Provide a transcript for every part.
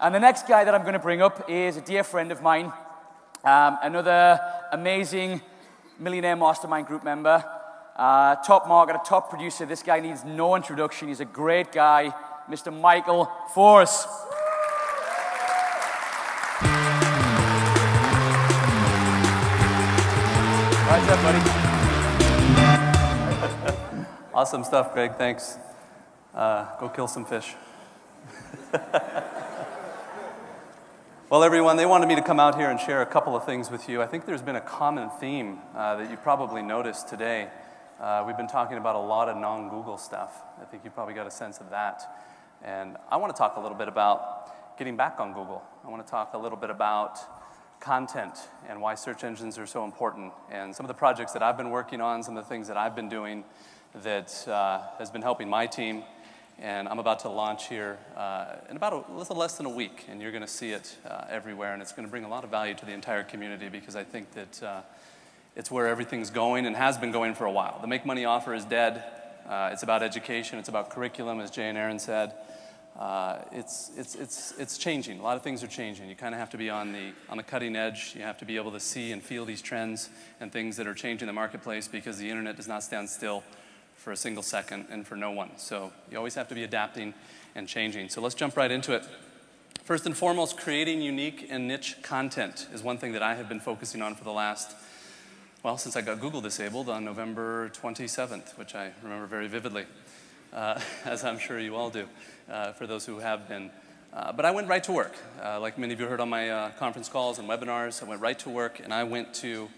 And the next guy that I'm going to bring up is a dear friend of mine, another amazing Millionaire Mastermind group member, top marketer, top producer. This guy needs no introduction. He's a great guy, Mr. Michael Force. What's up, buddy? Awesome stuff, Greg. Thanks. Go kill some fish. Well, everyone, they wanted me to come out here and share a couple of things with you. I think there's been a common theme that you probably noticed today. We've been talking about a lot of non-Google stuff. I think you probably got a sense of that. And I want to talk a little bit about getting back on Google. I want to talk a little bit about content and why search engines are so important, and some of the projects that I've been working on, some of the things that I've been doing that has been helping my team. And I'm about to launch here in about a little less than a week, and you're going to see it everywhere, and it's going to bring a lot of value to the entire community, because I think that it's where everything's going and has been going for a while. The Make Money offer is dead. It's about education. It's about curriculum, as Jay and Aaron said. It's changing. A lot of things are changing. You kind of have to be on the cutting edge. You have to be able to see and feel these trends and things that are changing the marketplace, because the internet does not stand still for a single second and for no one. So you always have to be adapting and changing. So let's jump right into it. First and foremost, creating unique and niche content is one thing that I have been focusing on for the last, well, since I got Google disabled on November 27th, which I remember very vividly, as I'm sure you all do, for those who have been. But I went right to work. Like many of you heard on my conference calls and webinars, I went right to work, and I went to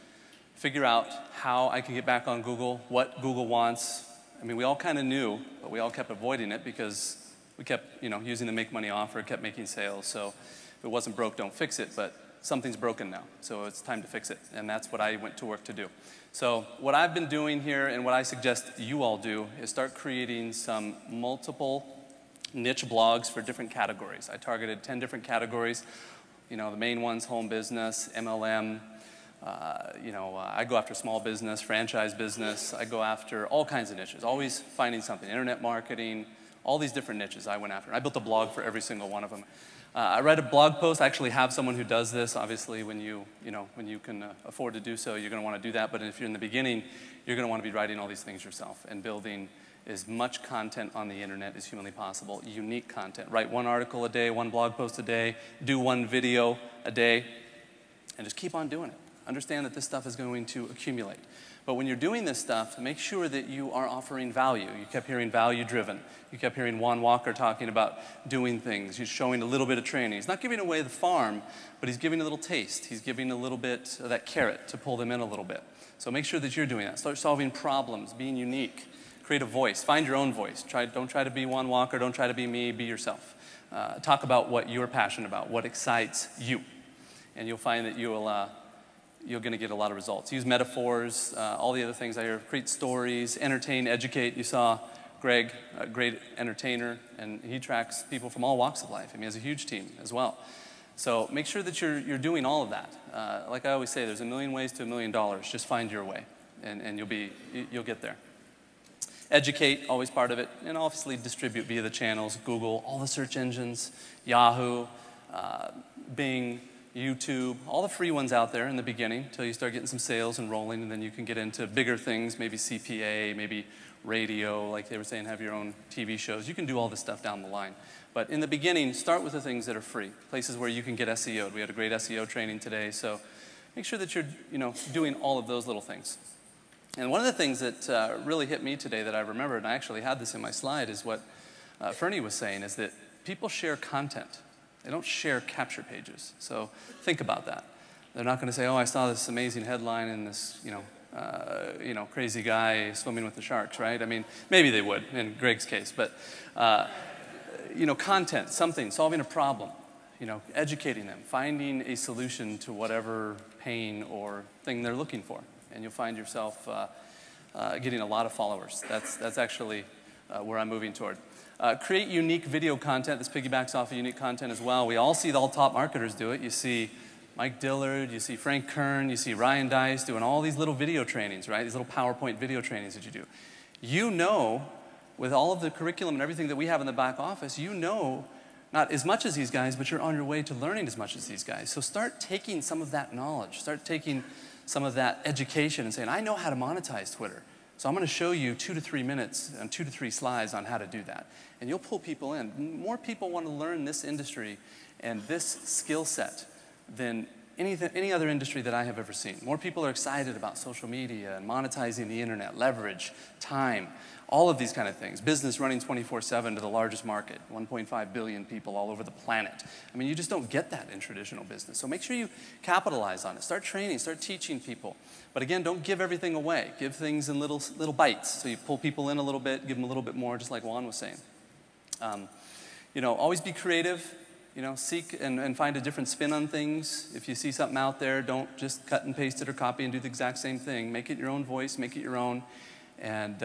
figure out how I could get back on Google, what Google wants. I mean, we all kind of knew, but we all kept avoiding it because we kept, using the Make Money offer, kept making sales. So if it wasn't broke, don't fix it. But something's broken now, so it's time to fix it. And that's what I went to work to do. So what I've been doing here, and what I suggest you all do, is start creating some multiple niche blogs for different categories. I targeted 10 different categories. The main ones: home business, MLM. I go after small business, franchise business. I go after all kinds of niches, always finding something. Internet marketing, all these different niches I went after. I built a blog for every single one of them. I write a blog post. I actually have someone who does this. Obviously, when you can afford to do so, you're going to want to do that. But if you're in the beginning, you're going to want to be writing all these things yourself and building as much content on the internet as humanly possible, unique content. Write one article a day, one blog post a day, do one video a day, and just keep on doing it. Understand that this stuff is going to accumulate. But when you're doing this stuff, make sure that you are offering value. You kept hearing value-driven. You kept hearing Juan Walker talking about doing things. He's showing a little bit of training. He's not giving away the farm, but he's giving a little taste. He's giving a little bit of that carrot to pull them in a little bit. So make sure that you're doing that. Start solving problems, being unique. Create a voice. Find your own voice. Don't try to be Juan Walker. Don't try to be me. Be yourself. Talk about what you're passionate about, what excites you. And you'll find that you're going to get a lot of results. Use metaphors, all the other things I hear. Create stories, entertain, educate. You saw Greg, a great entertainer, and he tracks people from all walks of life. I mean, he has a huge team as well. So make sure that you're doing all of that. Like I always say, there's a million ways to $1 million. Just find your way, and you'll get there. Educate, always part of it, and obviously distribute via the channels, Google, all the search engines, Yahoo, Bing, YouTube, all the free ones out there in the beginning until you start getting some sales and rolling, and then you can get into bigger things, maybe CPA, maybe radio, like they were saying, have your own TV shows. You can do all this stuff down the line. But in the beginning, start with the things that are free, places where you can get SEO'd. We had a great SEO training today, so make sure that you're doing all of those little things. And one of the things that really hit me today that I remembered, and I actually had this in my slide, is what Fernie was saying, is that people share content. They don't share capture pages. So think about that. They're not going to say, oh, I saw this amazing headline and this, crazy guy swimming with the sharks, right? I mean, maybe they would in Greg's case, but, content, something, solving a problem, educating them, finding a solution to whatever pain or thing they're looking for. And you'll find yourself getting a lot of followers. That's actually where I'm moving toward. Create unique video content. This piggybacks off of unique content as well. We all see all top marketers do it. You see Mike Dillard, you see Frank Kern, you see Ryan Dice doing all these little video trainings, right? These little PowerPoint video trainings that you do. With all of the curriculum and everything that we have in the back office, not as much as these guys, but you're on your way to learning as much as these guys. So start taking some of that knowledge, start taking some of that education and saying, I know how to monetize Twitter. So I'm going to show you 2 to 3 minutes and 2 to 3 slides on how to do that. And you'll pull people in. More people want to learn this industry and this skill set than any other industry that I have ever seen. More people are excited about social media and monetizing the internet, leverage, time, all of these kind of things. Business running 24/7 to the largest market, 1.5 billion people all over the planet. I mean, you just don't get that in traditional business. So make sure you capitalize on it. Start training, start teaching people. But again, don't give everything away. Give things in little bites. So you pull people in a little bit, give them a little bit more, just like Juan was saying. You know, always be creative. You know, seek and find a different spin on things. If you see something out there, don't just cut and paste it or copy and do the exact same thing. Make it your own voice, make it your own, and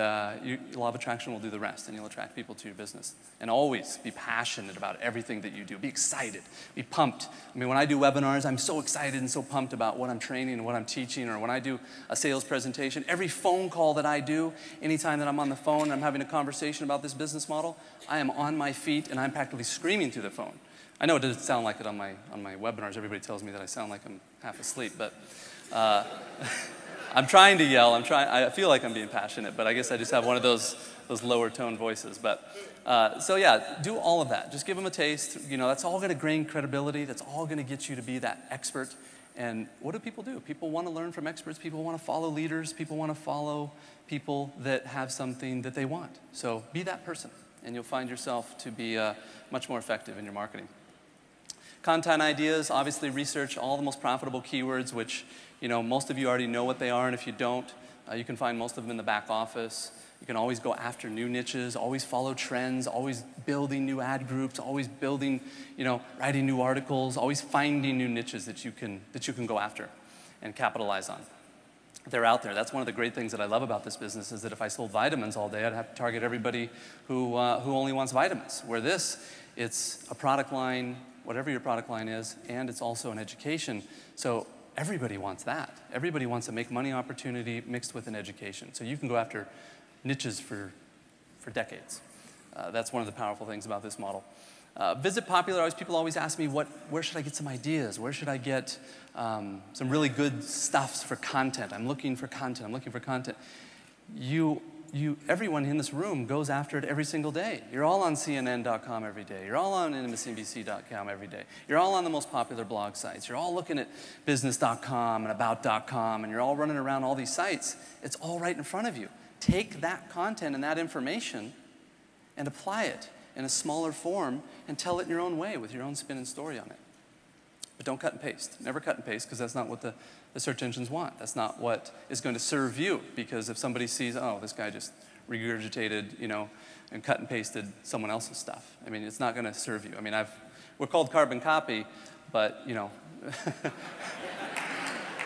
law of attraction will do the rest, and you'll attract people to your business. And always be passionate about everything that you do. Be excited, be pumped. I mean, when I do webinars, I'm so excited and so pumped about what I'm training and what I'm teaching, or when I do a sales presentation, every phone call that I do, anytime that I'm on the phone and I'm having a conversation about this business model, I am on my feet and I'm practically screaming through the phone. I know it doesn't sound like it on my webinars. Everybody tells me that I sound like I'm half asleep, but I'm trying to yell. I feel like I'm being passionate, but I guess I just have one of those lower tone voices. But so yeah, do all of that. Just give them a taste. You know, that's all going to gain credibility. That's all going to get you to be that expert. And what do? People want to learn from experts. People want to follow leaders. People want to follow people that have something that they want. So be that person, and you'll find yourself to be much more effective in your marketing. Content ideas, obviously research all the most profitable keywords, which, you know, most of you already know what they are, and if you don't, you can find most of them in the back office. You can always go after new niches, always follow trends, always building new ad groups, always building, you know, writing new articles, always finding new niches that you can go after and capitalize on. They're out there. That's one of the great things that I love about this business, is that if I sold vitamins all day, I'd have to target everybody who only wants vitamins. Where this, it's a product line, whatever your product line is, and it's also an education. So everybody wants that. Everybody wants a make money opportunity mixed with an education. So you can go after niches for decades. That's one of the powerful things about this model. Visit popular. People always ask me, where should I get some ideas? Where should I get some really good stuff for content? I'm looking for content. I'm looking for content. Everyone in this room goes after it every single day. You're all on CNN.com every day. You're all on MSNBC.com every day. You're all on the most popular blog sites. You're all looking at business.com and about.com, and you're all running around all these sites. It's all right in front of you. Take that content and that information and apply it in a smaller form and tell it in your own way with your own spin and story on it. But don't cut and paste. Never cut and paste, because that's not what the search engines want. That's not what is going to serve you, because if somebody sees, oh, this guy just regurgitated, you know, and cut and pasted someone else's stuff, I mean, it's not going to serve you. I mean, we're called carbon copy, but, you know,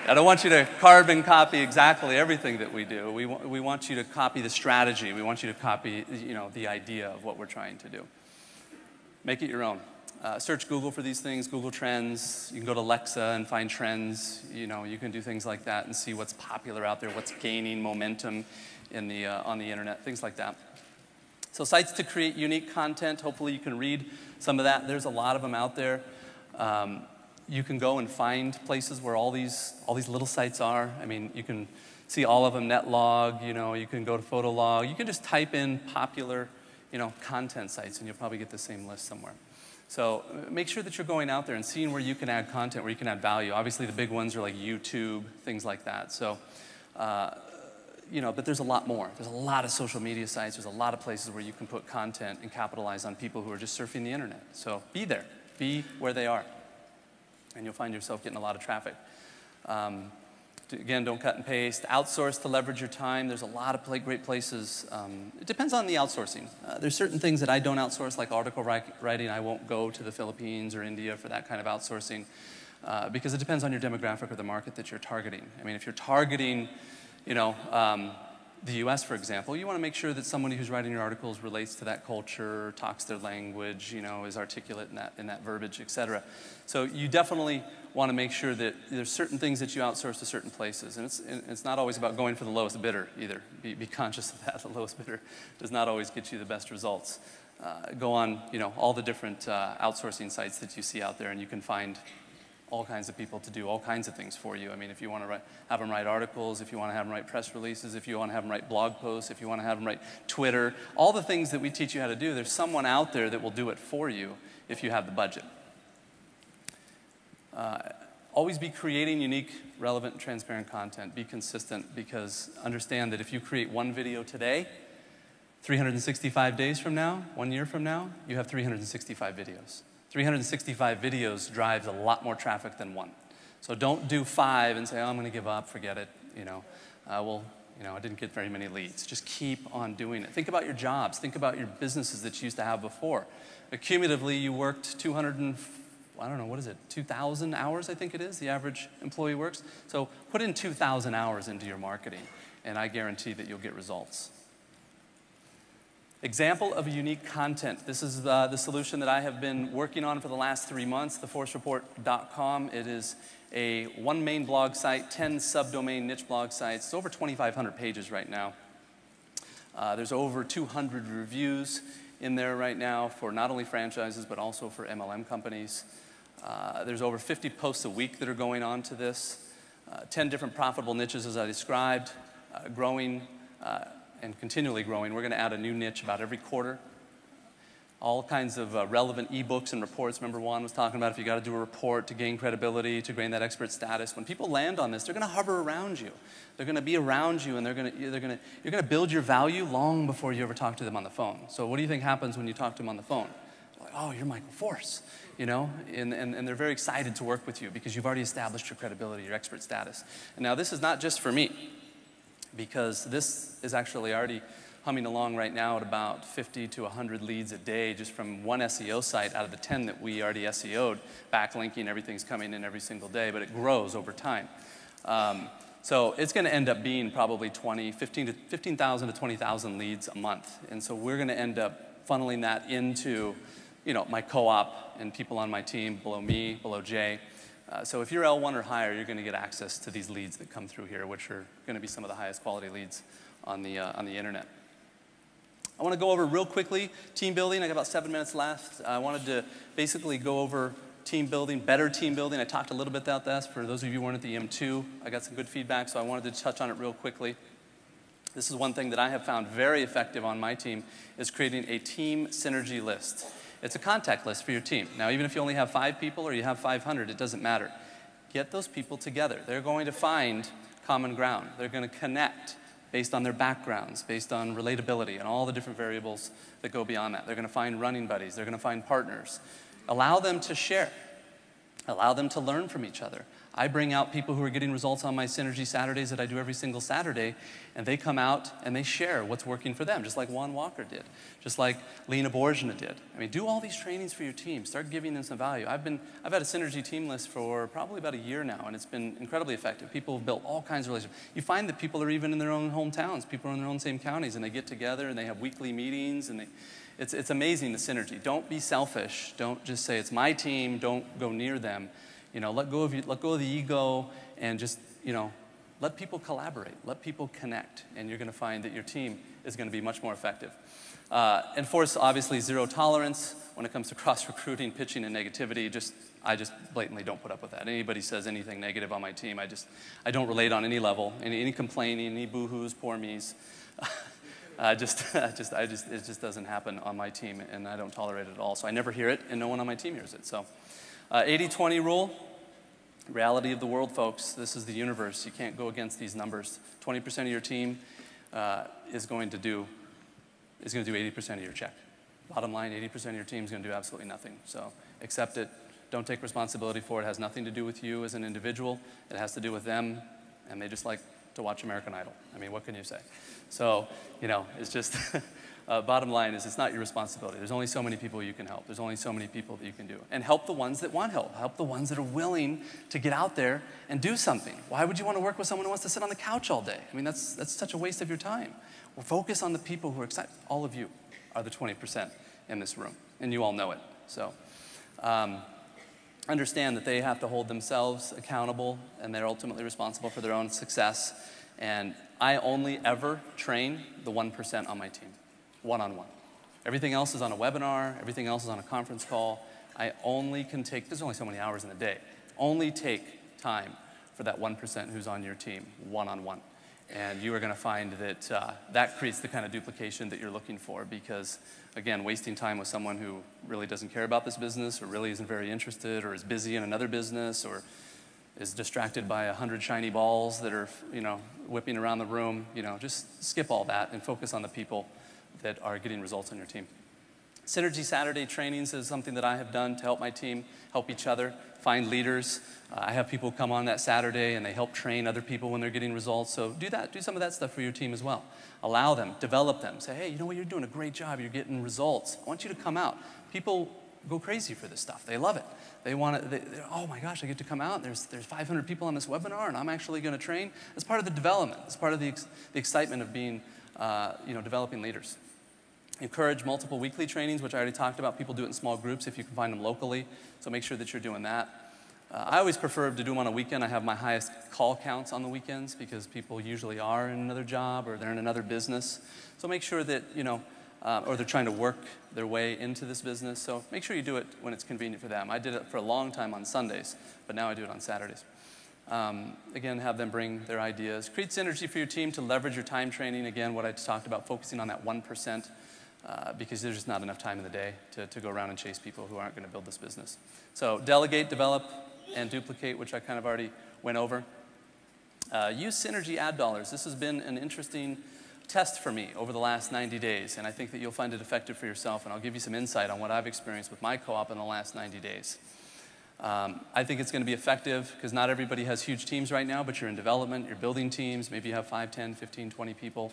I don't want you to carbon copy exactly everything that we do. We want you to copy the strategy. We want you to copy, you know, the idea of what we're trying to do. Make it your own. Search Google for these things, Google Trends. You can go to Alexa and find trends. You know, you can do things like that and see what's popular out there, what's gaining momentum on the internet, things like that. So sites to create unique content. Hopefully you can read some of that. There's a lot of them out there. You can go and find places where all these little sites are. I mean, you can see all of them, Netlog, you know, you can go to Photolog. You can just type in popular, you know, content sites, and you'll probably get the same list somewhere. So make sure that you're going out there and seeing where you can add content, where you can add value. Obviously, the big ones are like YouTube, things like that. So, you know, but there's a lot more. There's a lot of social media sites. There's a lot of places where you can put content and capitalize on people who are just surfing the internet. So be there. Be where they are. And you'll find yourself getting a lot of traffic. Again, don't cut and paste. Outsource to leverage your time. There's a lot of great places. It depends on the outsourcing. There's certain things that I don't outsource, like article writing. I won't go to the Philippines or India for that kind of outsourcing, because it depends on your demographic or the market that you're targeting. I mean, if you're targeting, you know, the US, for example, you want to make sure that somebody who's writing your articles relates to that culture, talks their language, you know, is articulate in that verbiage, et cetera. So you definitely want to make sure that there's certain things that you outsource to certain places. And it's not always about going for the lowest bidder either. Be conscious of that. The lowest bidder does not always get you the best results. go on, all the different outsourcing sites that you see out there, and you can find all kinds of people to do all kinds of things for you. I mean, if you want to have them write articles, if you want to have them write press releases, if you want to have them write blog posts, if you want to have them write Twitter, all the things that we teach you how to do, there's someone out there that will do it for you if you have the budget. Always be creating unique, relevant, and transparent content. Be consistent, because understand that if you create one video today, 365 days from now, 1 year from now, you have 365 videos. 365 videos drives a lot more traffic than one. So don't do 5 and say, oh, I'm going to give up, forget it. I didn't get very many leads. Just keep on doing it. Think about your jobs. Think about your businesses that you used to have before. Cumulatively, you worked 2,000 hours, I think it is, the average employee works. So put in 2,000 hours into your marketing, and I guarantee that you'll get results. Example of a unique content. This is the solution that I have been working on for the last 3 months, theforcereport.com. It is a 1 main blog site, 10 subdomain niche blog sites. It's over 2,500 pages right now. There's over 200 reviews in there right now for not only franchises, but also for MLM companies. There's over 50 posts a week that are going on to this. 10 different profitable niches, as I described, growing and continually growing. We're going to add a new niche about every quarter. All kinds of relevant ebooks and reports. Remember, Juan was talking about if you got to do a report to gain credibility, to gain that expert status. When people land on this, they're going to hover around you. They're going to be around you, and you're going to build your value long before you ever talk to them on the phone. So what do you think happens when you talk to them on the phone? They're like, oh, you're Michael Force, and they're very excited to work with you because you've already established your credibility, your expert status. And now this is not just for me, because this is actually already humming along right now at about 50 to 100 leads a day just from one SEO site out of the 10 that we already SEO'd. Backlinking, everything's coming in every single day, but it grows over time. So it's going to end up being probably 15,000 to 20,000 leads a month. And so we're going to end up funneling that into my co-op and people on my team below me, below Jay. So if you're L1 or higher, you're going to get access to these leads that come through here, which are going to be some of the highest quality leads on the internet. I want to go over real quickly team building. I got about 7 minutes left. I wanted to basically go over team building, better team building. I talked a little bit about this. For those of you who weren't at the M2, I got some good feedback, so I wanted to touch on it real quickly. This is one thing that I have found very effective on my team, is creating a team synergy list. It's a contact list for your team. Now, even if you only have 5 people or you have 500, it doesn't matter. Get those people together. They're going to find common ground. They're going to connect based on their backgrounds, based on relatability, and all the different variables that go beyond that. They're going to find running buddies. They're going to find partners. Allow them to share. Allow them to learn from each other. I bring out people who are getting results on my Synergy Saturdays that I do every single Saturday, and they come out and they share what's working for them, just like Juan Walker did, just like Lena Borjana did. I mean, do all these trainings for your team. Start giving them some value. I've had a Synergy team list for probably about a year now, and it's been incredibly effective. People have built all kinds of relationships. You find that people are even in their own hometowns. People are in their own same counties, and they get together, and they have weekly meetings, and it's amazing, the synergy. Don't be selfish. Don't just say, it's my team. Don't go near them. Let go of the ego, and just, let people collaborate. Let people connect, and you're going to find that your team is going to be much more effective. Enforce, obviously, zero tolerance when it comes to cross-recruiting, pitching, and negativity. I just blatantly don't put up with that. Anybody says anything negative on my team, I don't relate on any level. Any complaining, any boo-hoos, poor me's. It just doesn't happen on my team, and I don't tolerate it at all. So I never hear it, and no one on my team hears it. So 80-20 rule. Reality of the world, folks. This is the universe. You can't go against these numbers. 20% of your team is going to do 80% of your check. Bottom line, 80% of your team is going to do absolutely nothing. So accept it. Don't take responsibility for it. It has nothing to do with you as an individual. It has to do with them, and they just like to watch American Idol. I mean, what can you say? So, it's just, bottom line is it's not your responsibility. There's only so many people you can help. There's only so many people that you can do. And help the ones that want help. Help the ones that are willing to get out there and do something. Why would you want to work with someone who wants to sit on the couch all day? I mean, that's such a waste of your time. Well, focus on the people who are excited. All of you are the 20% in this room, and you all know it. So, understand that they have to hold themselves accountable, and they're ultimately responsible for their own success. And I only ever train the 1% on my team, one-on-one. Everything else is on a webinar. Everything else is on a conference call. I only can take, there's only so many hours in a day, only take time for that 1% who's on your team, one-on-one. And you are going to find that that creates the kind of duplication that you're looking for because, again, wasting time with someone who really doesn't care about this business or really isn't very interested or is busy in another business or is distracted by 100 shiny balls that are, whipping around the room, just skip all that and focus on the people that are getting results on your team. Synergy Saturday trainings is something that I have done to help my team, help each other, find leaders. I have people come on that Saturday and they help train other people when they're getting results. So do that, do some of that stuff for your team as well. Allow them, develop them. Say, hey, you know what, you're doing a great job, you're getting results. I want you to come out. People go crazy for this stuff. They love it. They want it, oh my gosh, I get to come out, there's 500 people on this webinar and I'm actually gonna train. It's part of the development. It's part of the excitement of being, developing leaders. Encourage multiple weekly trainings, which I already talked about. People do it in small groups if you can find them locally. So make sure that you're doing that. I always prefer to do them on a weekend. I have my highest call counts on the weekends because people usually are in another job or they're in another business. So make sure that, or they're trying to work their way into this business. So make sure you do it when it's convenient for them. I did it for a long time on Sundays, but now I do it on Saturdays. Again, have them bring their ideas. Create synergy for your team to leverage your time training. Again, what I just talked about, focusing on that 1%. Because there's just not enough time in the day to go around and chase people who aren't going to build this business. So delegate, develop, and duplicate, which I kind of already went over. Use synergy ad dollars. This has been an interesting test for me over the last 90 days, and I think that you'll find it effective for yourself, and I'll give you some insight on what I've experienced with my co-op in the last 90 days. I think it's going to be effective because not everybody has huge teams right now, but you're in development, you're building teams, maybe you have 5, 10, 15, 20 people.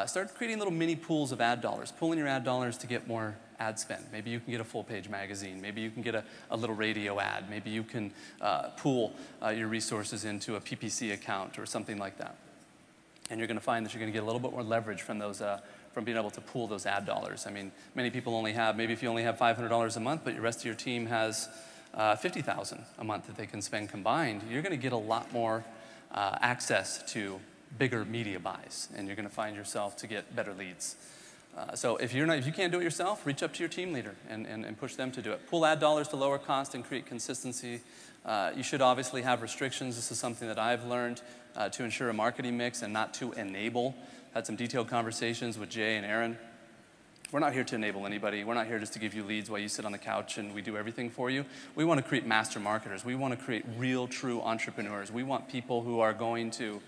Start creating little mini pools of ad dollars, pulling your ad dollars to get more ad spend. Maybe you can get a full-page magazine. Maybe you can get a little radio ad. Maybe you can pool your resources into a PPC account or something like that. And you're going to find that you're going to get a little bit more leverage from those, from being able to pool those ad dollars. I mean, many people only have, maybe if you only have $500 a month, but the rest of your team has $50,000 a month that they can spend combined, you're going to get a lot more access to bigger media buys, and you're going to find yourself to get better leads. So if you can't do it yourself, reach up to your team leader and push them to do it. Pool ad dollars to lower cost and create consistency. You should obviously have restrictions. This is something that I've learned to ensure a marketing mix and not to enable. Had some detailed conversations with Jay and Aaron. We're not here to enable anybody. We're not here just to give you leads while you sit on the couch and we do everything for you. We want to create master marketers. We want to create real, true entrepreneurs. We want people who are going to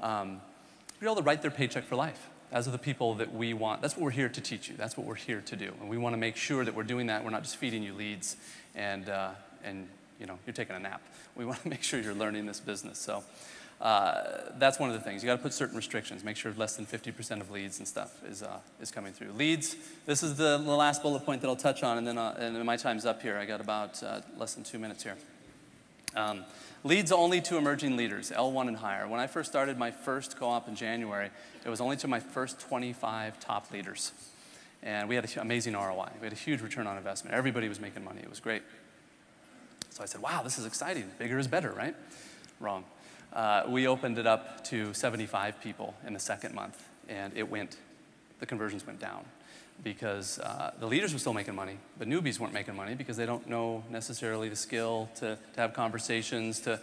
be able to write their paycheck for life. Those are the people that we want. That's what we're here to teach you. That's what we're here to do. And we want to make sure that we're doing that. We're not just feeding you leads and you're taking a nap. We want to make sure you're learning this business. So that's one of the things. You got to put certain restrictions. Make sure less than 50% of leads and stuff is coming through. Leads. This is the last bullet point that I'll touch on, and then my time's up here. I got about less than 2 minutes here. Leads only to emerging leaders, L1 and higher. When I first started my first co-op in January, it was only to my first 25 top leaders. And we had an amazing ROI. We had a huge return on investment. Everybody was making money. It was great. So I said, wow, this is exciting. Bigger is better, right? Wrong. We opened it up to 75 people in the second month, and the conversions went down. Because the leaders were still making money, but newbies weren't making money because they don't know necessarily the skill to have conversations, to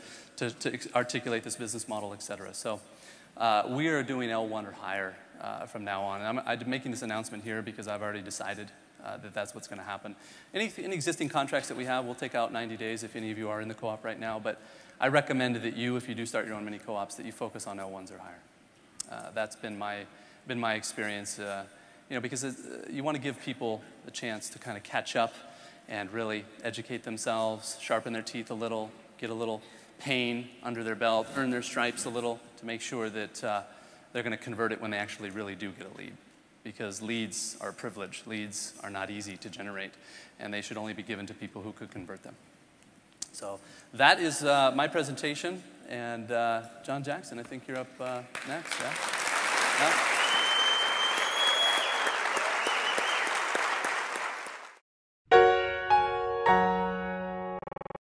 articulate this business model, et cetera. So we are doing L1 or higher from now on. And I'm making this announcement here because I've already decided that that's what's going to happen. Any existing contracts that we have, we'll take out 90 days if any of you are in the co-op right now. But I recommend that if you do start your own mini co-ops, that you focus on L1s or higher. That's been my experience. Because you want to give people a chance to kind of catch up and really educate themselves, sharpen their teeth a little, get a little pain under their belt, earn their stripes a little to make sure that they're going to convert it when they actually really do get a lead. Because leads are a privilege. Leads are not easy to generate, and they should only be given to people who could convert them. So that is my presentation, and John Jackson, I think you're up next. Yeah?